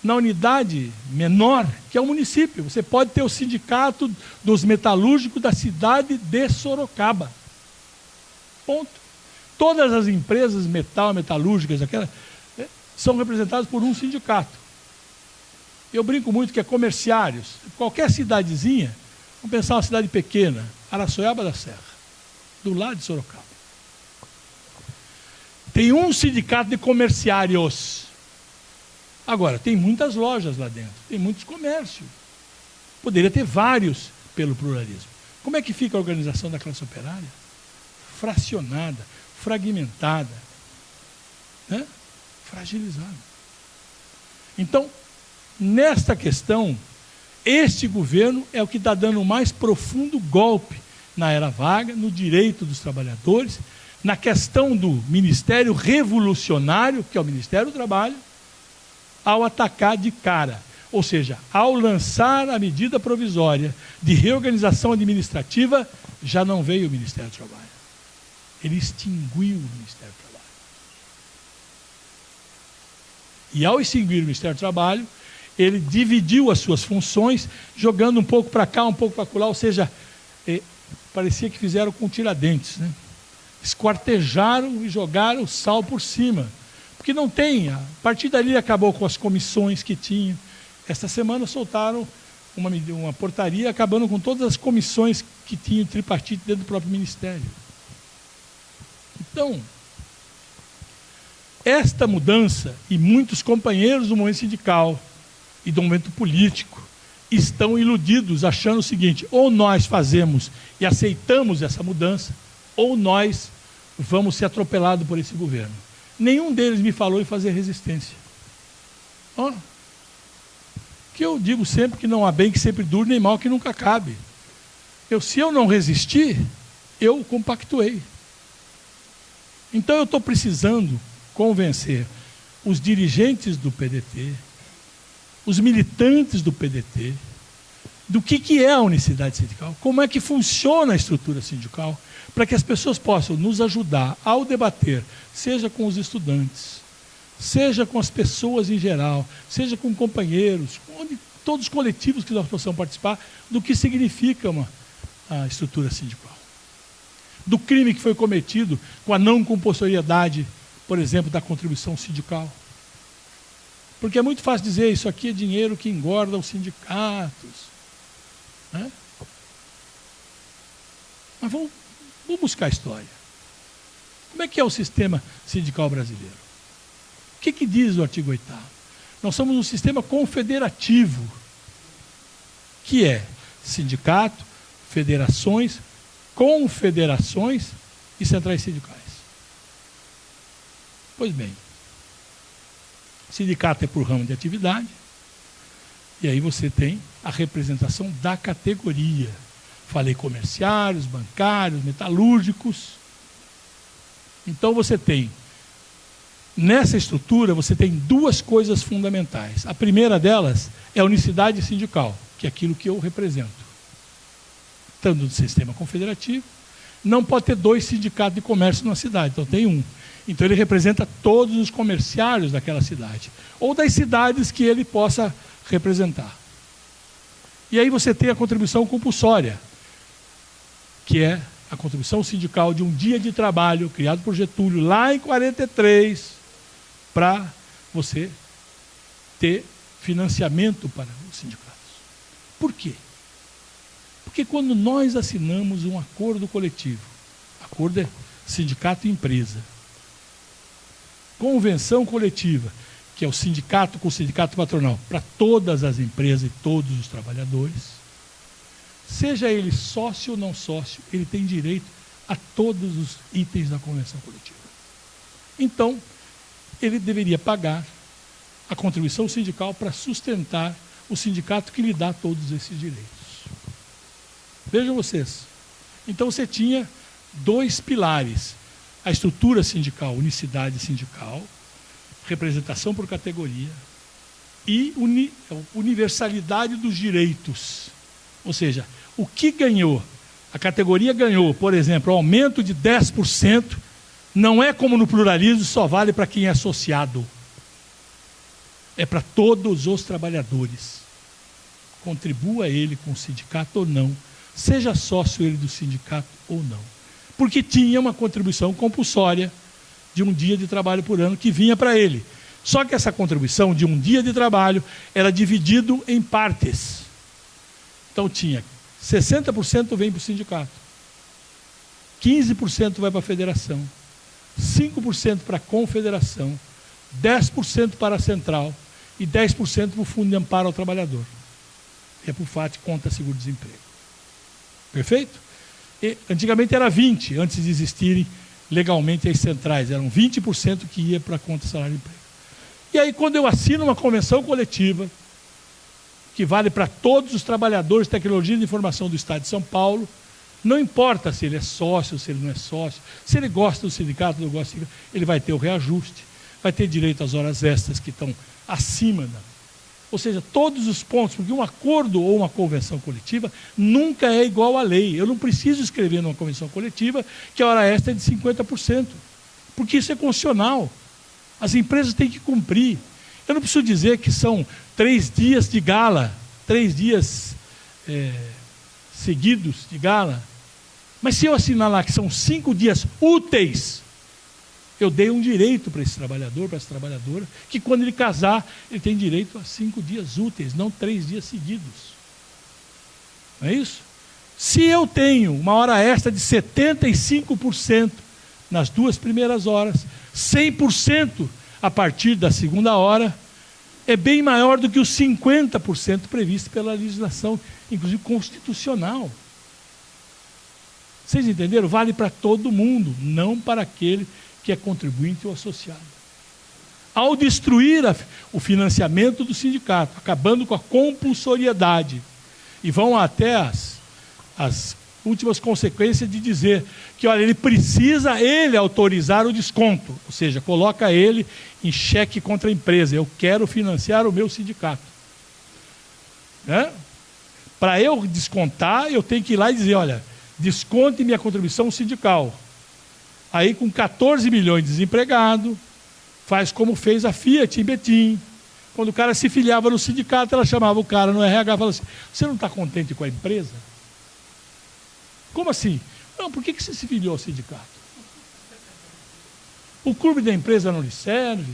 na unidade menor, que é o município, você pode ter o sindicato dos metalúrgicos da cidade de Sorocaba. Ponto. Todas as empresas metalúrgicas são representadas por um sindicato. Eu brinco muito que é comerciários. Qualquer cidadezinha, vamos pensar uma cidade pequena, Araçoiaba da Serra, do lado de Sorocaba. Tem um sindicato de comerciários. Agora, tem muitas lojas lá dentro, tem muitos comércios. Poderia ter vários pelo pluralismo. Como é que fica a organização da classe operária? Fracionada, fragmentada, né? Fragilizada. Então, nesta questão, este governo é o que está dando o mais profundo golpe na era Vargas, no direito dos trabalhadores, na questão do Ministério Revolucionário, que é o Ministério do Trabalho, ao atacar de cara. Ou seja, ao lançar a medida provisória de reorganização administrativa, já não veio o Ministério do Trabalho. Ele extinguiu o Ministério do Trabalho. E ao extinguir o Ministério do Trabalho, ele dividiu as suas funções, jogando um pouco para cá, um pouco para lá, ou seja, parecia que fizeram com Tiradentes, né? Esquartejaram e jogaram sal por cima. Porque não tem, a partir dali acabou com as comissões que tinha. Esta semana soltaram uma portaria acabando com todas as comissões que tinham tripartite dentro do próprio Ministério. Então, esta mudança, e muitos companheiros do movimento sindical e do movimento político estão iludidos, achando o seguinte, ou nós fazemos e aceitamos essa mudança, ou nós vamos ser atropelados por esse governo. Nenhum deles me falou em fazer resistência. Que eu digo sempre que não há bem que sempre dure, nem mal que nunca cabe. Se eu não resistir, eu compactuei. Então eu estou precisando convencer os dirigentes do PDT, os militantes do PDT, do que é a unicidade sindical, como é que funciona a estrutura sindical, para que as pessoas possam nos ajudar ao debater, seja com os estudantes, seja com as pessoas em geral, seja com companheiros, com todos os coletivos que nós possamos participar, do que significa a estrutura sindical. Do crime que foi cometido com a não compulsoriedade, por exemplo, da contribuição sindical. Porque é muito fácil dizer, isso aqui é dinheiro que engorda os sindicatos. Né? Mas vamos buscar a história. Como é que é o sistema sindical brasileiro? O que diz o artigo 8º? Nós somos um sistema confederativo, que é sindicato, federações, confederações e centrais sindicais. Pois bem, sindicato é por ramo de atividade, e aí você tem a representação da categoria. Falei comerciários, bancários, metalúrgicos. Então você tem, nessa estrutura, você tem duas coisas fundamentais. A primeira delas é a unicidade sindical, que é aquilo que eu represento. Estando no sistema confederativo, não pode ter dois sindicatos de comércio numa cidade, então tem um. Então ele representa todos os comerciários daquela cidade, ou das cidades que ele possa representar. E aí você tem a contribuição compulsória, que é a contribuição sindical de um dia de trabalho, criado por Getúlio lá em 43, para você ter financiamento para os sindicatos. Por quê? Porque quando nós assinamos um acordo coletivo, acordo é sindicato e empresa, convenção coletiva, que é o sindicato com o sindicato patronal, para todas as empresas e todos os trabalhadores, seja ele sócio ou não sócio, ele tem direito a todos os itens da convenção coletiva. Então, ele deveria pagar a contribuição sindical para sustentar o sindicato que lhe dá todos esses direitos. Vejam vocês. Então você tinha dois pilares: a estrutura sindical, unicidade sindical, representação por categoria, e universalidade dos direitos. Ou seja, o que ganhou? A categoria ganhou, por exemplo, o aumento de 10%, não é como no pluralismo, só vale para quem é associado. É para todos os trabalhadores. Contribua ele com o sindicato ou não, seja sócio ele do sindicato ou não. Porque tinha uma contribuição compulsória de um dia de trabalho por ano que vinha para ele. Só que essa contribuição de um dia de trabalho era dividido em partes. Então tinha 60% vem para o sindicato, 15% vai para a federação, 5% para a confederação, 10% para a central e 10% para o fundo de amparo ao trabalhador. É para o FAT, conta seguro-desemprego. Perfeito? E, antigamente era 20%, antes de existirem legalmente as centrais, eram 20% que ia para a conta salário-emprego. E aí quando eu assino uma convenção coletiva, que vale para todos os trabalhadores de tecnologia de informação do Estado de São Paulo, não importa se ele é sócio, se ele não é sócio, se ele gosta do sindicato, não gosta do sindicato, ele vai ter o reajuste, vai ter direito às horas extras que estão acima da... Ou seja, todos os pontos, porque um acordo ou uma convenção coletiva nunca é igual à lei. Eu não preciso escrever numa convenção coletiva que a hora extra é de 50%, porque isso é constitucional. As empresas têm que cumprir. Eu não preciso dizer que são 3 dias de gala, 3 dias seguidos de gala, mas se eu assinar lá que são 5 dias úteis, eu dei um direito para esse trabalhador, para essa trabalhadora, que quando ele casar, ele tem direito a 5 dias úteis, não 3 dias seguidos. Não é isso? Se eu tenho uma hora extra de 75% nas 2 primeiras horas, 100% a partir da segunda hora, é bem maior do que os 50% previsto pela legislação, inclusive constitucional. Vocês entenderam? Vale para todo mundo, não para aquele que é contribuinte ou associado. Ao destruir o financiamento do sindicato, acabando com a compulsoriedade, e vão até as últimas consequências de dizer que, olha, ele precisa autorizar o desconto, ou seja, coloca ele em xeque contra a empresa. Eu quero financiar o meu sindicato. Né? Para eu descontar, eu tenho que ir lá e dizer, olha, desconte minha contribuição sindical. Aí com 14 milhões de desempregados, faz como fez a Fiat em Betim. Quando o cara se filiava no sindicato, ela chamava o cara no RH e falava assim, você não está contente com a empresa? Como assim? Não, por que você se filiou ao sindicato? O clube da empresa não lhe serve,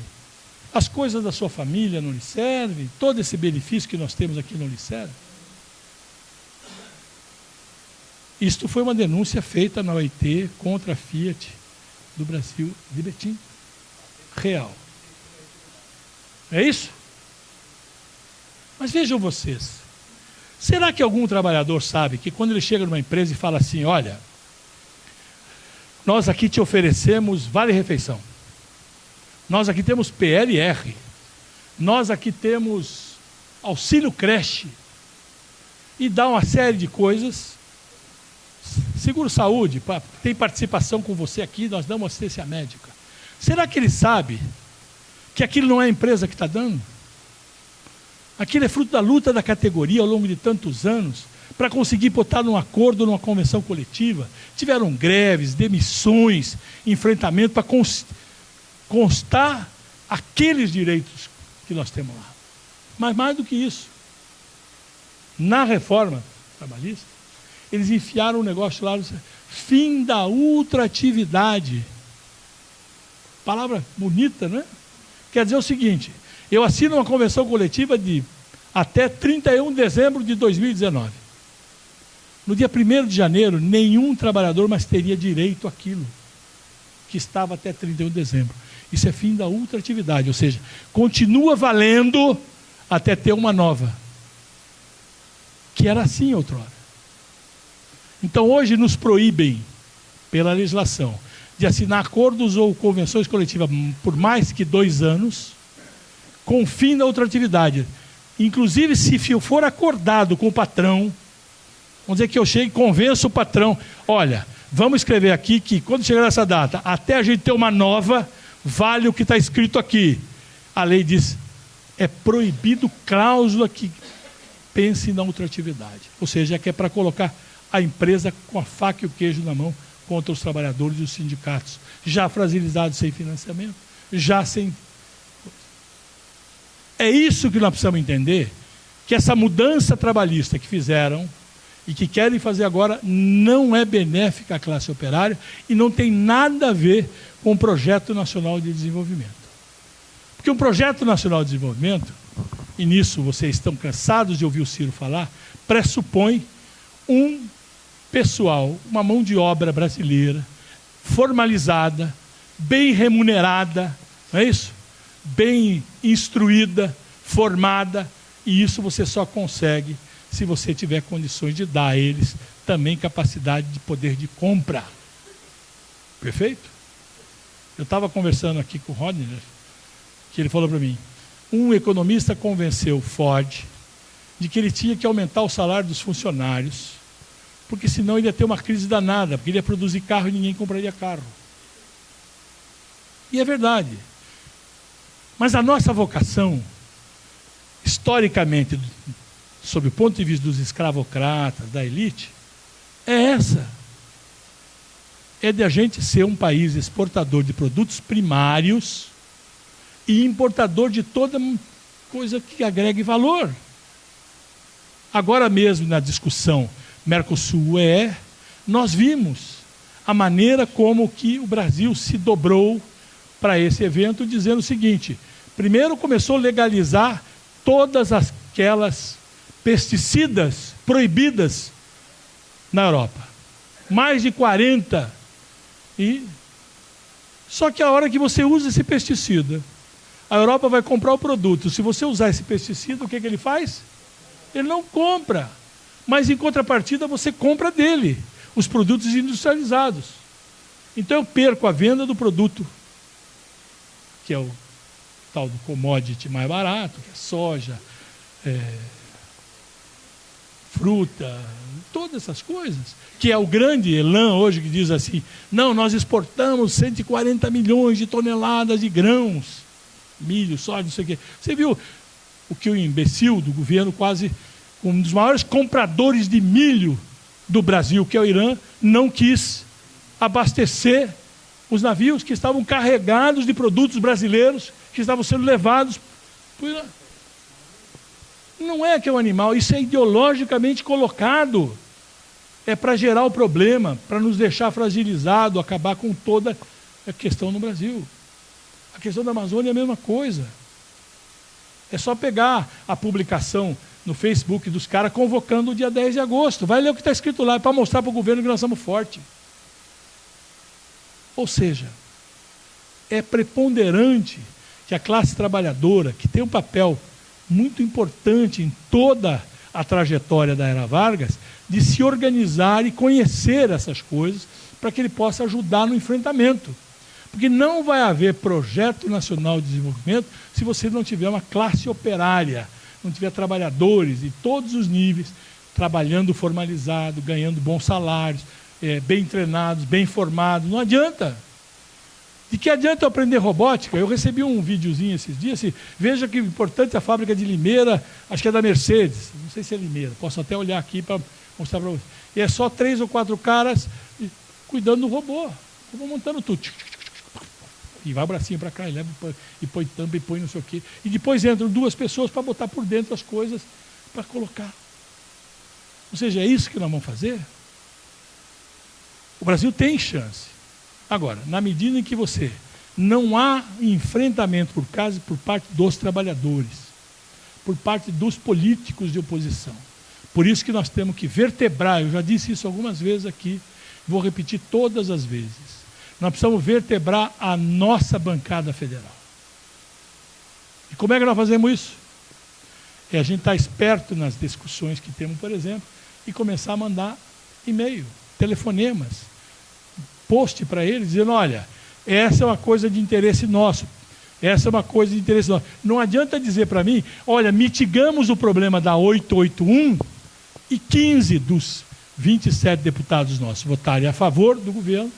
as coisas da sua família não lhe servem, todo esse benefício que nós temos aqui não lhe serve. Isto foi uma denúncia feita na OIT contra a Fiat do Brasil de Betim. Real. É isso? Mas vejam vocês, será que algum trabalhador sabe que quando ele chega numa empresa e fala assim, olha, nós aqui te oferecemos vale-refeição, nós aqui temos PLR, nós aqui temos auxílio creche, e dá uma série de coisas, seguro-saúde, tem participação com você aqui, nós damos assistência médica. Será que ele sabe que aquilo não é a empresa que está dando? Aquilo é fruto da luta da categoria ao longo de tantos anos, para conseguir botar num acordo, numa convenção coletiva. Tiveram greves, demissões, enfrentamento para constar aqueles direitos que nós temos lá. Mas mais do que isso, na reforma trabalhista, eles enfiaram um negócio lá, Fim da ultratividade. Palavra bonita, não é? Quer dizer o seguinte, eu assino uma convenção coletiva de até 31 de dezembro de 2019. No dia 1º de janeiro, nenhum trabalhador mais teria direito àquilo que estava até 31 de dezembro. Isso é fim da ultratividade, ou seja, continua valendo até ter uma nova. Que era assim outrora. Então hoje nos proíbem, pela legislação, de assinar acordos ou convenções coletivas por mais que 2 anos, com fim da ultratividade. Inclusive, se for acordado com o patrão, vamos dizer que eu chego e convenço o patrão, olha, vamos escrever aqui que quando chegar essa data, até a gente ter uma nova, vale o que está escrito aqui. A lei diz, é proibido cláusula que pense na ultratividade. Ou seja, que é para colocar a empresa com a faca e o queijo na mão contra os trabalhadores e os sindicatos, já fragilizados sem financiamento, já sem... É isso que nós precisamos entender, que essa mudança trabalhista que fizeram e que querem fazer agora não é benéfica à classe operária e não tem nada a ver com o Projeto Nacional de Desenvolvimento. Porque um Projeto Nacional de Desenvolvimento, e nisso vocês estão cansados de ouvir o Ciro falar, pressupõe um pessoal, uma mão de obra brasileira, formalizada, bem remunerada, não é isso? Bem instruída, formada, e isso você só consegue se você tiver condições de dar a eles também capacidade de poder de compra. Perfeito? Eu estava conversando aqui com o Rodney, que ele falou para mim, um economista convenceu o Ford de que ele tinha que aumentar o salário dos funcionários, porque senão ele ia ter uma crise danada, porque ele ia produzir carro e ninguém compraria carro. E é verdade. Mas a nossa vocação, historicamente, sob o ponto de vista dos escravocratas, da elite, é essa. É de a gente ser um país exportador de produtos primários e importador de toda coisa que agregue valor. Agora mesmo, na discussão Mercosul-UE, nós vimos a maneira como que o Brasil se dobrou para esse evento, dizendo o seguinte, primeiro começou a legalizar todas aquelas pesticidas proibidas na Europa. Mais de 40. Só que a hora que você usa esse pesticida, a Europa vai comprar o produto. Se você usar esse pesticida, o que ele faz? Ele não compra. Mas em contrapartida você compra dele os produtos industrializados. Então eu perco a venda do produto, que é o tal do commodity mais barato, que é soja, fruta, todas essas coisas, que é o grande elan hoje que diz assim, não, nós exportamos 140 milhões de toneladas de grãos, milho, soja, não sei o quê. Você viu o que o imbecil do governo, quase um dos maiores compradores de milho do Brasil, que é o Irã, não quis abastecer os navios que estavam carregados de produtos brasileiros que estavam sendo levados para o Irã. Não é que é um animal, isso é ideologicamente colocado. É para gerar o problema, para nos deixar fragilizado, acabar com toda a questão no Brasil. A questão da Amazônia é a mesma coisa. É só pegar a publicação no Facebook dos caras convocando o dia 10 de agosto. Vai ler o que está escrito lá, para mostrar para o governo que nós somos fortes. Ou seja, é preponderante que a classe trabalhadora, que tem um papel muito importante em toda a trajetória da Era Vargas, de se organizar e conhecer essas coisas para que ele possa ajudar no enfrentamento. Porque não vai haver projeto nacional de desenvolvimento se você não tiver uma classe operária, não tiver trabalhadores de todos os níveis, trabalhando formalizado, ganhando bons salários, bem treinados, bem formados. Não adianta. De que adianta eu aprender robótica? Eu recebi um videozinho esses dias, assim, veja que importante a fábrica de Limeira, acho que é da Mercedes, não sei se é Limeira, posso até olhar aqui para mostrar para vocês. E é só 3 ou 4 caras cuidando do robô, montando tudo. E vai o bracinho para cá, e leva, e põe tampa, e põe não sei o quê. E depois entram 2 pessoas para botar por dentro as coisas para colocar. Ou seja, é isso que nós vamos fazer? O Brasil tem chance. Agora, na medida em que você não há enfrentamento por parte dos trabalhadores, por parte dos políticos de oposição. Por isso que nós temos que vertebrar, eu já disse isso algumas vezes aqui, vou repetir todas as vezes. Nós precisamos vertebrar a nossa bancada federal. E como é que nós fazemos isso? É a gente estar esperto nas discussões que temos, por exemplo, e começar a mandar e-mail, telefonemas, post para eles, dizendo, olha, essa é uma coisa de interesse nosso, essa é uma coisa de interesse nosso. Não adianta dizer para mim, olha, mitigamos o problema da 881 e 15 dos 27 deputados nossos votarem a favor do governo,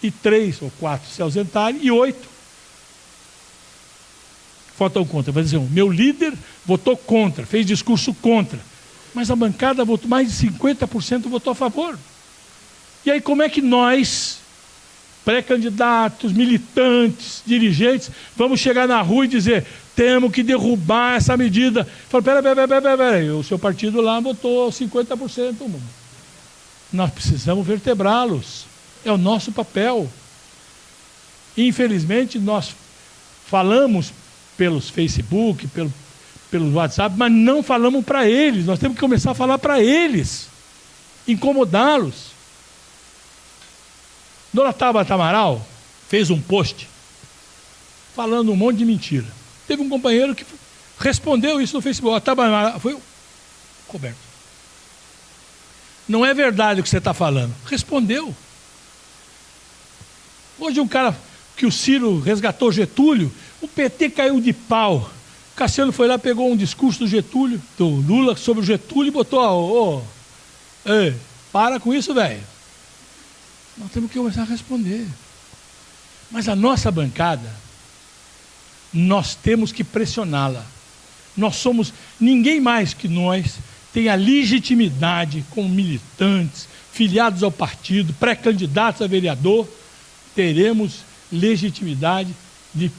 e 3 ou 4 se ausentarem, e 8 votam contra. Vai dizer, o meu líder votou contra, fez discurso contra, mas a bancada votou, mais de 50% votou a favor. E aí como é que nós, pré-candidatos, militantes, dirigentes, vamos chegar na rua e dizer, temos que derrubar essa medida? Fala, peraí, o seu partido lá votou 50%. Nós precisamos vertebrá-los. É o nosso papel. Infelizmente, nós falamos pelos Facebook, pelo WhatsApp, mas não falamos para eles. Nós temos que começar a falar para eles, incomodá-los. Dona Tabata Amaral fez um post falando um monte de mentira. Teve um companheiro que respondeu isso no Facebook. A Tabata Amaral foi coberto. Não é verdade o que você está falando. Respondeu. Hoje um cara que o Ciro resgatou Getúlio, o PT caiu de pau. O Cassiano foi lá, pegou um discurso do Getúlio, do Lula sobre o Getúlio e botou, para com isso, velho. Nós temos que começar a responder. Mas a nossa bancada, nós temos que pressioná-la. Nós somos, ninguém mais que nós tem a legitimidade como militantes, filiados ao partido, pré-candidatos a vereador, teremos legitimidade de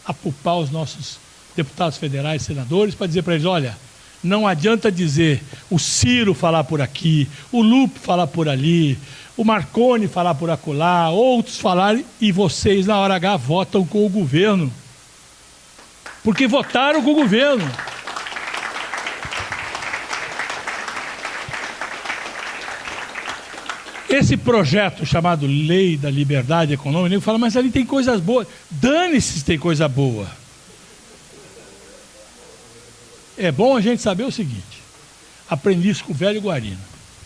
apupar os nossos deputados federais, senadores, para dizer para eles, olha, não adianta dizer o Ciro falar por aqui, o Lupe falar por ali, o Marconi falar por acolá, outros falarem, e vocês, na hora H, votam com o governo. Porque votaram com o governo. Esse projeto chamado Lei da Liberdade Econômica, ele fala, mas ali tem coisas boas. Dane-se se tem coisa boa. É bom a gente saber o seguinte, aprendi isso com o velho Guarino.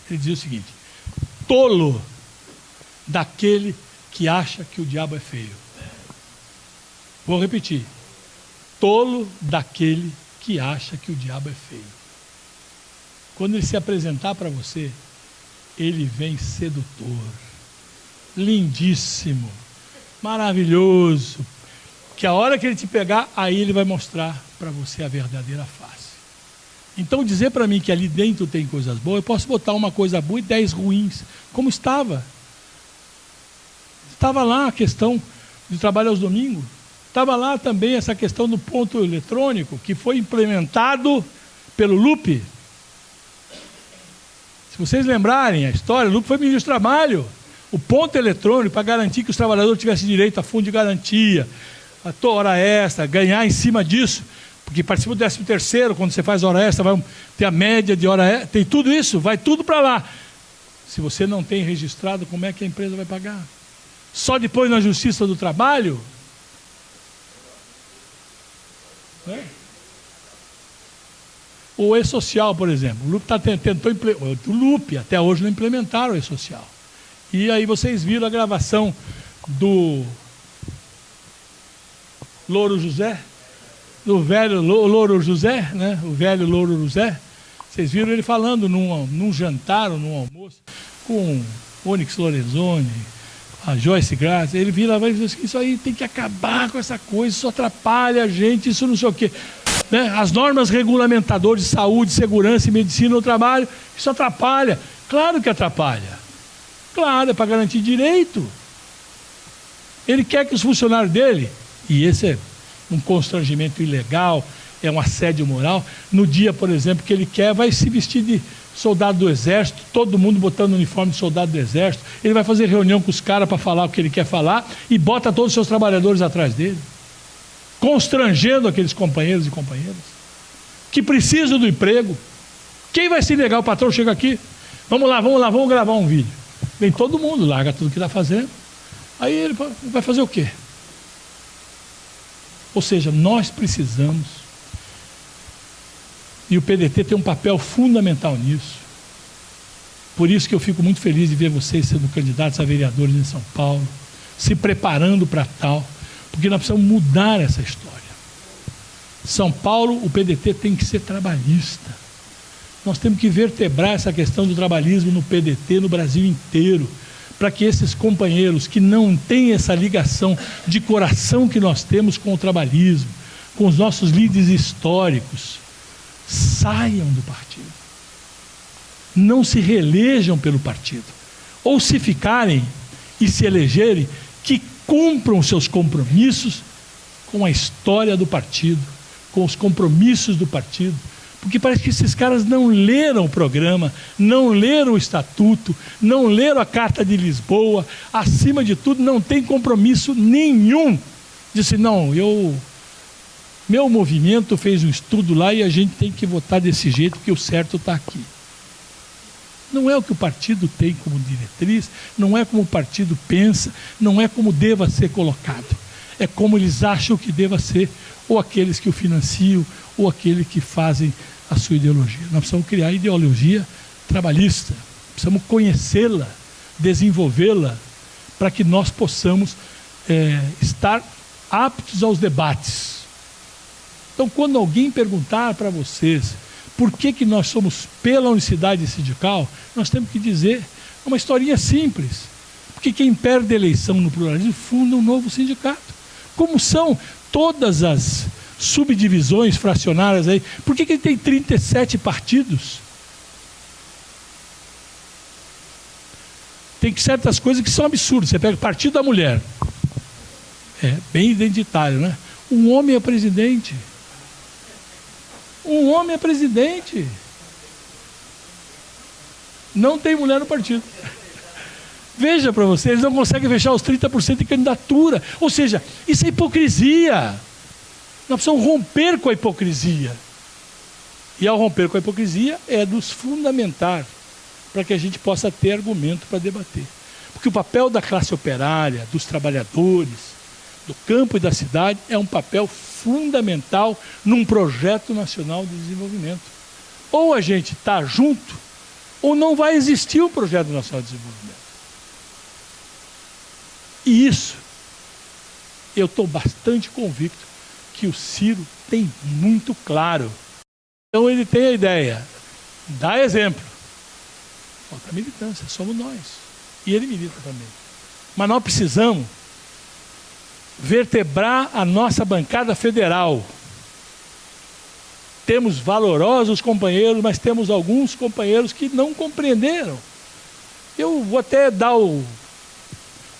Ele dizia o seguinte, tolo daquele que acha que o diabo é feio. Vou repetir, tolo daquele que acha que o diabo é feio. Quando ele se apresentar para você, ele vem sedutor, lindíssimo, maravilhoso, que a hora que ele te pegar, aí ele vai mostrar para você a verdadeira face. Então dizer para mim que ali dentro tem coisas boas, eu posso botar uma coisa boa e 10 ruins, como estava. Estava lá a questão de trabalho aos domingos, estava lá também essa questão do ponto eletrônico, que foi implementado pelo Lupe. Se vocês lembrarem a história, o Lupe foi ministro do Trabalho. O ponto eletrônico, para garantir que os trabalhadores tivessem direito a fundo de garantia, a tua hora extra, ganhar em cima disso, porque participa do 13º, quando você faz hora extra, vai ter a média de hora extra, tem tudo isso, vai tudo para lá. Se você não tem registrado, como é que a empresa vai pagar? Só depois na Justiça do Trabalho? Né? O E-Social, por exemplo, o Lupe o Lupe até hoje não implementaram o E-Social. E aí vocês viram a gravação do Louro José, do velho Louro José, né? O velho Louro José. Vocês viram ele falando num jantar ou num almoço com Onyx Lorenzoni, a Joyce Graz. Ele vira lá e diz assim, isso aí tem que acabar com essa coisa, isso atrapalha a gente, isso não sei o quê. Né? As normas regulamentadoras de saúde, segurança e medicina no trabalho, isso atrapalha. Claro que atrapalha. Claro, é para garantir direito. Ele quer que os funcionários dele, e esse é um constrangimento ilegal, é um assédio moral, no dia, por exemplo, que ele quer, vai se vestir de soldado do Exército, todo mundo botando o uniforme de soldado do Exército. Ele vai fazer reunião com os caras para falar o que ele quer falar e bota todos os seus trabalhadores atrás dele, constrangendo aqueles companheiros e companheiras que precisam do emprego. Quem vai se negar? O patrão chega aqui, vamos lá, vamos gravar um vídeo. Vem todo mundo, larga tudo que está fazendo. Aí ele vai fazer o quê? Ou seja, nós precisamos, e o PDT tem um papel fundamental nisso. Por isso que eu fico muito feliz de ver vocês sendo candidatos a vereadores em São Paulo, se preparando para tal, porque nós precisamos mudar essa história. São Paulo, o PDT tem que ser trabalhista. Nós temos que vertebrar essa questão do trabalhismo no PDT, no Brasil inteiro, para que esses companheiros que não têm essa ligação de coração que nós temos com o trabalhismo, com os nossos líderes históricos, saiam do partido. Não se reelejam pelo partido. Ou se ficarem e se elegerem, que cumpram seus compromissos com a história do partido, com os compromissos do partido. Porque parece que esses caras não leram o programa, não leram o estatuto, não leram a Carta de Lisboa, acima de tudo não tem compromisso nenhum. Disse, não, meu movimento fez um estudo lá e a gente tem que votar desse jeito porque o certo está aqui. Não é o que o partido tem como diretriz, não é como o partido pensa, não é como deva ser colocado. É como eles acham que deva ser, ou aqueles que o financiam, ou aqueles que fazem a sua ideologia. Nós precisamos criar ideologia trabalhista, precisamos conhecê-la, desenvolvê-la, para que nós possamos estar aptos aos debates. Então, quando alguém perguntar para vocês por que nós somos pela unicidade sindical, nós temos que dizer uma historinha simples. Porque quem perde a eleição no pluralismo funda um novo sindicato. Como são todas as subdivisões fracionárias aí? Por que ele tem 37 partidos? Tem certas coisas que são absurdas. Você pega o Partido da Mulher. É bem identitário, né? Um homem é presidente. Um homem é presidente. Não tem mulher no partido. Veja para você, eles não conseguem fechar os 30% de candidatura. Ou seja, isso é hipocrisia. Nós precisamos romper com a hipocrisia. E ao romper com a hipocrisia, é nos fundamentar para que a gente possa ter argumento para debater. Porque o papel da classe operária, dos trabalhadores, do campo e da cidade, é um papel fundamental num projeto nacional de desenvolvimento. Ou a gente está junto, ou não vai existir um projeto nacional de desenvolvimento. E isso, eu estou bastante convicto que o Ciro tem muito claro. Então ele tem a ideia, dá exemplo. Falta militância, somos nós. E ele milita também. Mas nós precisamos vertebrar a nossa bancada federal. Temos valorosos companheiros, mas temos alguns companheiros que não compreenderam. Eu vou até dar o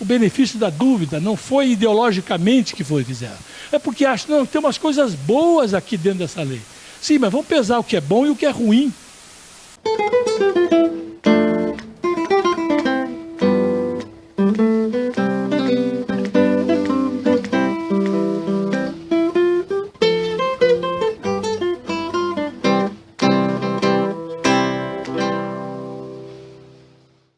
benefício da dúvida, não foi ideologicamente que fizeram. É porque acham, não, tem umas coisas boas aqui dentro dessa lei. Sim, mas vamos pesar o que é bom e o que é ruim.